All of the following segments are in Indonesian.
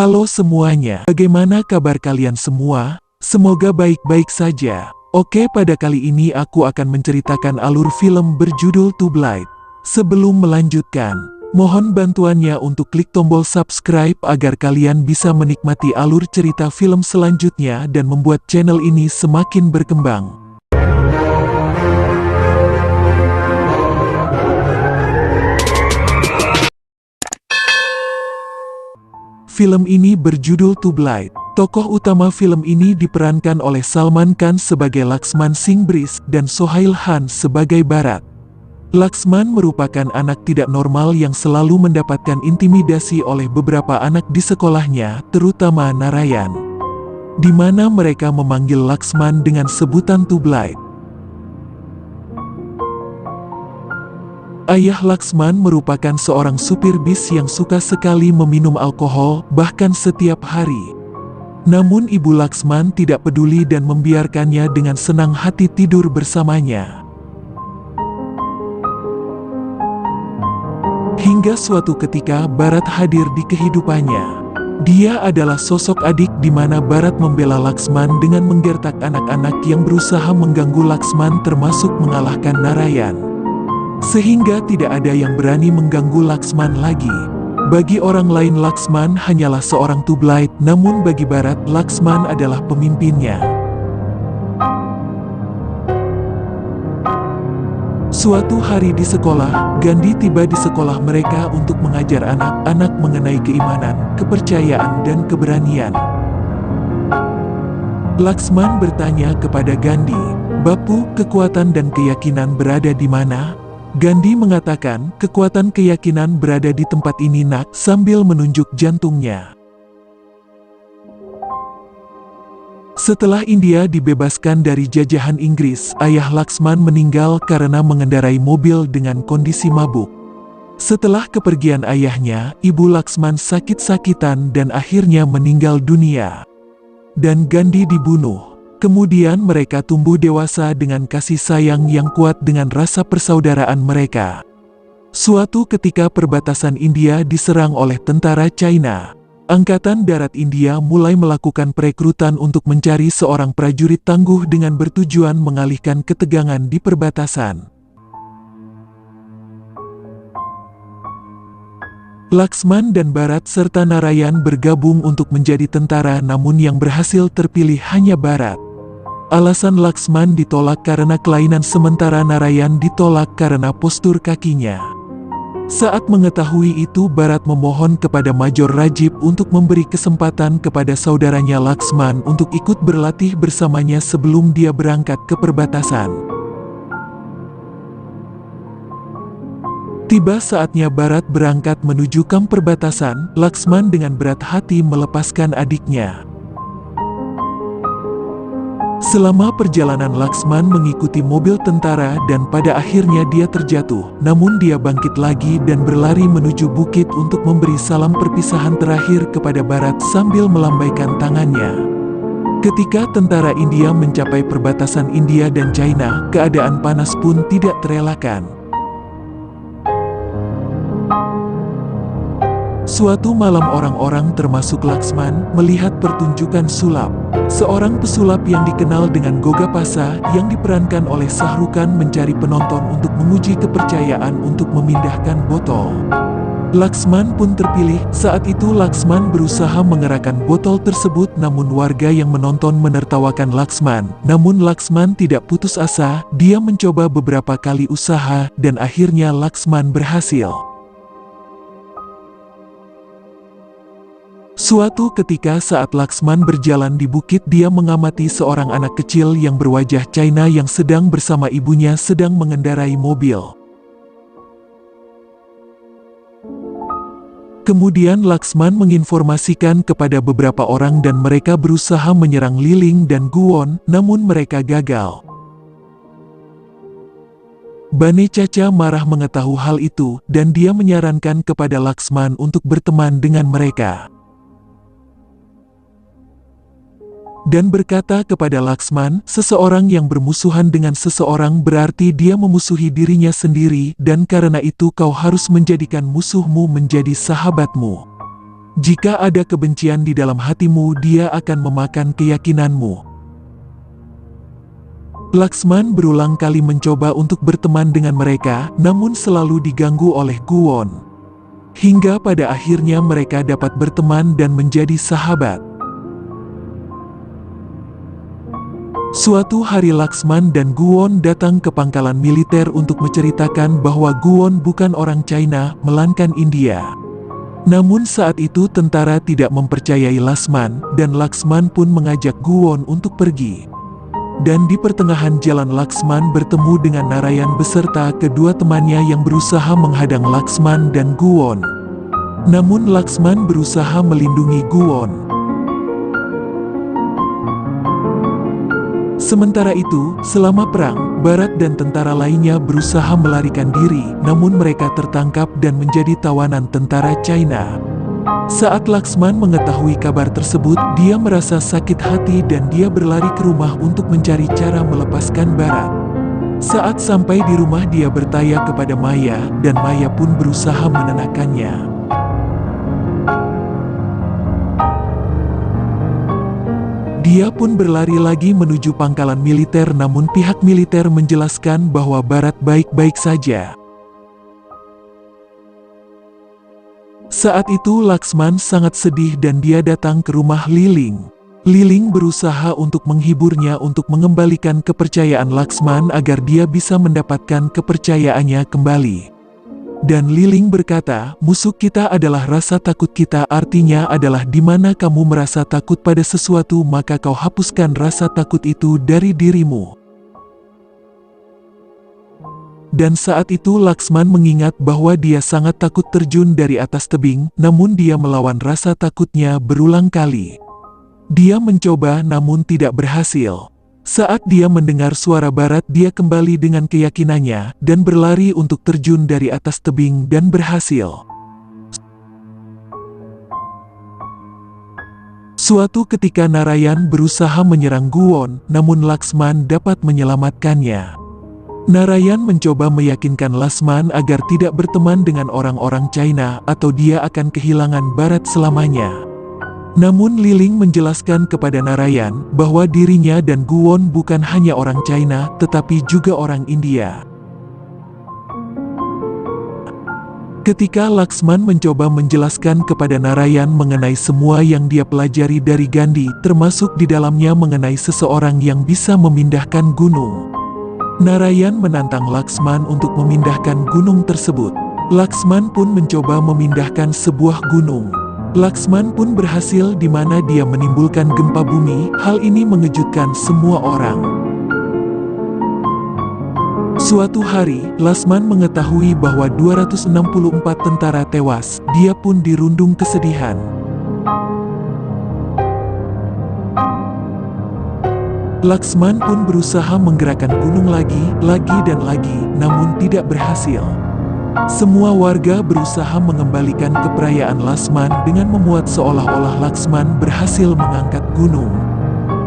Halo semuanya, bagaimana kabar kalian semua? Semoga baik-baik saja. Oke, pada kali ini aku akan menceritakan alur film berjudul Twilight. Sebelum melanjutkan, mohon bantuannya untuk klik tombol subscribe agar kalian bisa menikmati alur cerita film selanjutnya dan membuat channel ini semakin berkembang. Film ini berjudul Twilight. Tokoh utama film ini diperankan oleh Salman Khan sebagai Laxman Singh Bris dan Sohail Khan sebagai Bharat. Laxman merupakan anak tidak normal yang selalu mendapatkan intimidasi oleh beberapa anak di sekolahnya, terutama Narayan, di mana mereka memanggil Laxman dengan sebutan Twilight. Ayah Laxman merupakan seorang supir bis yang suka sekali meminum alkohol, bahkan setiap hari. Namun ibu Laxman tidak peduli dan membiarkannya dengan senang hati tidur bersamanya. Hingga suatu ketika Bharat hadir di kehidupannya. Dia adalah sosok adik di mana Bharat membela Laxman dengan menggertak anak-anak yang berusaha mengganggu Laxman, termasuk mengalahkan Narayan. Sehingga tidak ada yang berani mengganggu Laxman lagi. Bagi orang lain Laxman hanyalah seorang Twilight, namun bagi Bharat, Laxman adalah pemimpinnya. Suatu hari di sekolah, Gandhi tiba di sekolah mereka untuk mengajar anak-anak mengenai keimanan, kepercayaan, dan keberanian. Laxman bertanya kepada Gandhi, "Bapu, kekuatan dan keyakinan berada di mana?" Gandhi mengatakan, "Kekuatan keyakinan berada di tempat ini, nak," sambil menunjuk jantungnya. Setelah India dibebaskan dari jajahan Inggris, ayah Laxman meninggal karena mengendarai mobil dengan kondisi mabuk. Setelah kepergian ayahnya, ibu Laxman sakit-sakitan dan akhirnya meninggal dunia. Dan Gandhi dibunuh. Kemudian mereka tumbuh dewasa dengan kasih sayang yang kuat dengan rasa persaudaraan mereka. Suatu ketika perbatasan India diserang oleh tentara China. Angkatan Darat India mulai melakukan perekrutan untuk mencari seorang prajurit tangguh dengan bertujuan mengalihkan ketegangan di perbatasan. Laxman dan Bharat serta Narayan bergabung untuk menjadi tentara, namun yang berhasil terpilih hanya Bharat. Alasan Laxman ditolak karena kelainan, sementara Narayan ditolak karena postur kakinya. Saat mengetahui itu, Bharat memohon kepada Major Rajib untuk memberi kesempatan kepada saudaranya Laxman untuk ikut berlatih bersamanya sebelum dia berangkat ke perbatasan. Tiba saatnya Bharat berangkat menuju kamp perbatasan. Laxman dengan berat hati melepaskan adiknya. Selama perjalanan Laxman mengikuti mobil tentara dan pada akhirnya dia terjatuh, namun dia bangkit lagi dan berlari menuju bukit untuk memberi salam perpisahan terakhir kepada Bharat sambil melambaikan tangannya. Ketika tentara India mencapai perbatasan India dan China, keadaan panas pun tidak terelakkan. Suatu malam orang-orang termasuk Laxman melihat pertunjukan sulap. Seorang pesulap yang dikenal dengan Goga Pasa yang diperankan oleh Shah Rukh Khan mencari penonton untuk menguji kepercayaan untuk memindahkan botol. Laxman pun terpilih. Saat itu Laxman berusaha mengerahkan botol tersebut, namun warga yang menonton menertawakan Laxman. Namun Laxman tidak putus asa, dia mencoba beberapa kali usaha dan akhirnya Laxman berhasil. Suatu ketika saat Laxman berjalan di bukit, dia mengamati seorang anak kecil yang berwajah China yang sedang bersama ibunya sedang mengendarai mobil. Kemudian Laxman menginformasikan kepada beberapa orang dan mereka berusaha menyerang Liling dan Guwon, namun mereka gagal. Bane Chacha marah mengetahui hal itu dan dia menyarankan kepada Laxman untuk berteman dengan mereka. Dan berkata kepada Laxman, seseorang yang bermusuhan dengan seseorang berarti dia memusuhi dirinya sendiri, dan karena itu kau harus menjadikan musuhmu menjadi sahabatmu. Jika ada kebencian di dalam hatimu, dia akan memakan keyakinanmu. Laksman berulang kali mencoba untuk berteman dengan mereka, namun selalu diganggu oleh Guwon. Hingga pada akhirnya mereka dapat berteman dan menjadi sahabat. Suatu hari Laksman dan Guwon datang ke pangkalan militer untuk menceritakan bahwa Guwon bukan orang China, melainkan India. Namun saat itu tentara tidak mempercayai Laksman, dan Laksman pun mengajak Guwon untuk pergi. Dan di pertengahan jalan Laksman bertemu dengan Narayan beserta kedua temannya yang berusaha menghadang Laksman dan Guwon. Namun Laksman berusaha melindungi Guwon. Sementara itu, selama perang, Barat dan tentara lainnya berusaha melarikan diri, namun mereka tertangkap dan menjadi tawanan tentara China. Saat Laksman mengetahui kabar tersebut, dia merasa sakit hati dan dia berlari ke rumah untuk mencari cara melepaskan Barat. Saat sampai di rumah, dia bertanya kepada Maya, dan Maya pun berusaha menenangkannya. Dia pun berlari lagi menuju pangkalan militer, namun pihak militer menjelaskan bahwa Barat baik-baik saja. Saat itu Laksman sangat sedih dan dia datang ke rumah Liling. Liling berusaha untuk menghiburnya untuk mengembalikan kepercayaan Laksman agar dia bisa mendapatkan kepercayaannya kembali. Dan Liling berkata, musuh kita adalah rasa takut kita, artinya adalah di mana kamu merasa takut pada sesuatu maka kau hapuskan rasa takut itu dari dirimu. Dan saat itu Laksman mengingat bahwa dia sangat takut terjun dari atas tebing, namun dia melawan rasa takutnya berulang kali. Dia mencoba namun tidak berhasil. Saat dia mendengar suara Barat, dia kembali dengan keyakinannya dan berlari untuk terjun dari atas tebing dan berhasil. Suatu ketika Narayan berusaha menyerang Guwon, namun Laksman dapat menyelamatkannya. Narayan mencoba meyakinkan Laksman agar tidak berteman dengan orang-orang China atau dia akan kehilangan Barat selamanya. Namun Liling menjelaskan kepada Narayan bahwa dirinya dan Guwon bukan hanya orang China, tetapi juga orang India. Ketika Laksman mencoba menjelaskan kepada Narayan mengenai semua yang dia pelajari dari Gandhi, termasuk di dalamnya mengenai seseorang yang bisa memindahkan gunung. Narayan menantang Laksman untuk memindahkan gunung tersebut. Laksman pun mencoba memindahkan sebuah gunung. Laksman pun berhasil di mana dia menimbulkan gempa bumi. Hal ini mengejutkan semua orang. Suatu hari, Laksman mengetahui bahwa 264 tentara tewas. Dia pun dirundung kesedihan. Laksman pun berusaha menggerakkan gunung lagi dan lagi, namun tidak berhasil. Semua warga berusaha mengembalikan kepercayaan Laksman dengan memuat seolah-olah Laksman berhasil mengangkat gunung.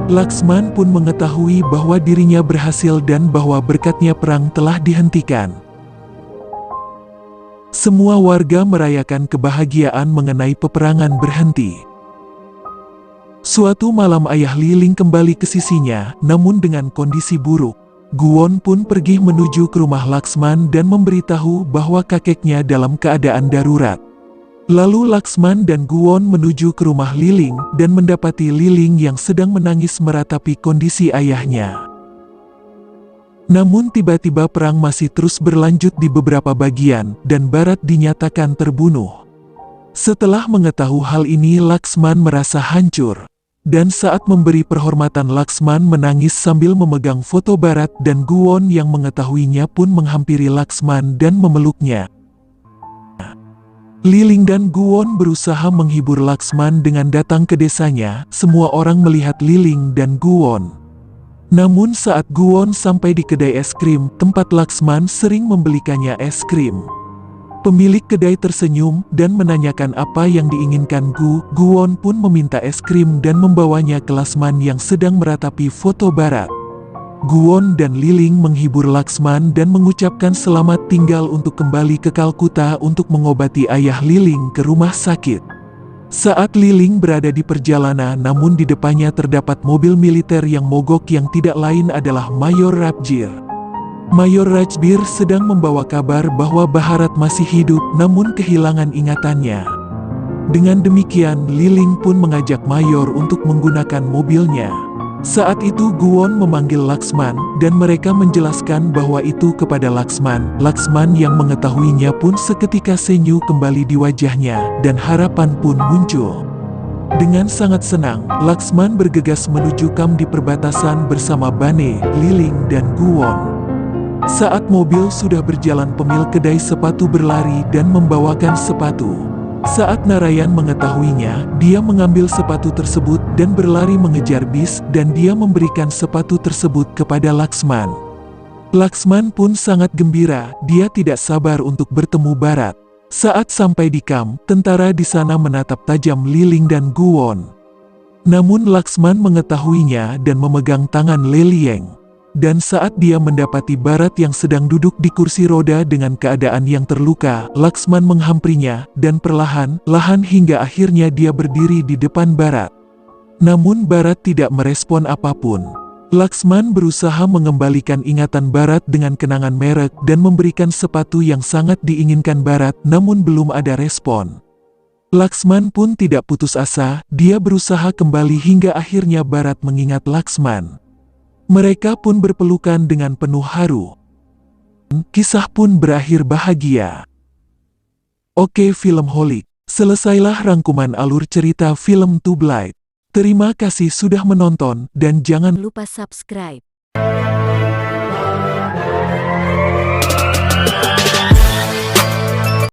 Laksman pun mengetahui bahwa dirinya berhasil dan bahwa berkatnya perang telah dihentikan. Semua warga merayakan kebahagiaan mengenai peperangan berhenti. Suatu malam ayah Liling kembali ke sisinya, namun dengan kondisi buruk. Guwon pun pergi menuju ke rumah Laksman dan memberitahu bahwa kakeknya dalam keadaan darurat. Lalu Laksman dan Guwon menuju ke rumah Liling dan mendapati Liling yang sedang menangis meratapi kondisi ayahnya. Namun tiba-tiba perang masih terus berlanjut di beberapa bagian dan Barat dinyatakan terbunuh. Setelah mengetahui hal ini Laksman merasa hancur. Dan saat memberi perhormatan Laksman menangis sambil memegang foto Barat dan Guwon yang mengetahuinya pun menghampiri Laksman dan memeluknya. Liling dan Guwon berusaha menghibur Laksman dengan datang ke desanya. Semua orang melihat Liling dan Guwon. Namun saat Guwon sampai di kedai es krim, tempat Laksman sering membelikannya es krim. Pemilik kedai tersenyum dan menanyakan apa yang diinginkan Guwon pun meminta es krim dan membawanya ke Laksman yang sedang meratapi foto Barat. Guwon dan Liling menghibur Laksman dan mengucapkan selamat tinggal untuk kembali ke Kalkuta untuk mengobati ayah Liling ke rumah sakit. Saat Liling berada di perjalanan, namun di depannya terdapat mobil militer yang mogok yang tidak lain adalah Mayor Rajbir. Mayor Rajbir sedang membawa kabar bahwa Bharat masih hidup namun kehilangan ingatannya. Dengan demikian, Liling pun mengajak Mayor untuk menggunakan mobilnya. Saat itu Guwon memanggil Laksman dan mereka menjelaskan bahwa itu kepada Laksman. Laksman yang mengetahuinya pun seketika senyum kembali di wajahnya dan harapan pun muncul. Dengan sangat senang, Laksman bergegas menuju kamp di perbatasan bersama Bane, Liling dan Guwon. Saat mobil sudah berjalan, pemilik kedai sepatu berlari dan membawakan sepatu. Saat Narayan mengetahuinya, dia mengambil sepatu tersebut dan berlari mengejar bis dan dia memberikan sepatu tersebut kepada Laksman. Laksman pun sangat gembira, dia tidak sabar untuk bertemu Bharat. Saat sampai di kamp, tentara di sana menatap tajam Liling dan Guwon. Namun Laksman mengetahuinya dan memegang tangan Lelieng. Dan saat dia mendapati Bharat yang sedang duduk di kursi roda dengan keadaan yang terluka, Laksman menghampirinya dan perlahan-lahan hingga akhirnya dia berdiri di depan Bharat. Namun Bharat tidak merespon apapun. Laksman berusaha mengembalikan ingatan Bharat dengan kenangan merek dan memberikan sepatu yang sangat diinginkan Bharat, namun belum ada respon. Laksman pun tidak putus asa, dia berusaha kembali hingga akhirnya Bharat mengingat Laksman. Mereka pun berpelukan dengan penuh haru. Kisah pun berakhir bahagia. Oke Filmholik, selesailah rangkuman alur cerita film Tube Light. Terima kasih sudah menonton dan jangan lupa subscribe.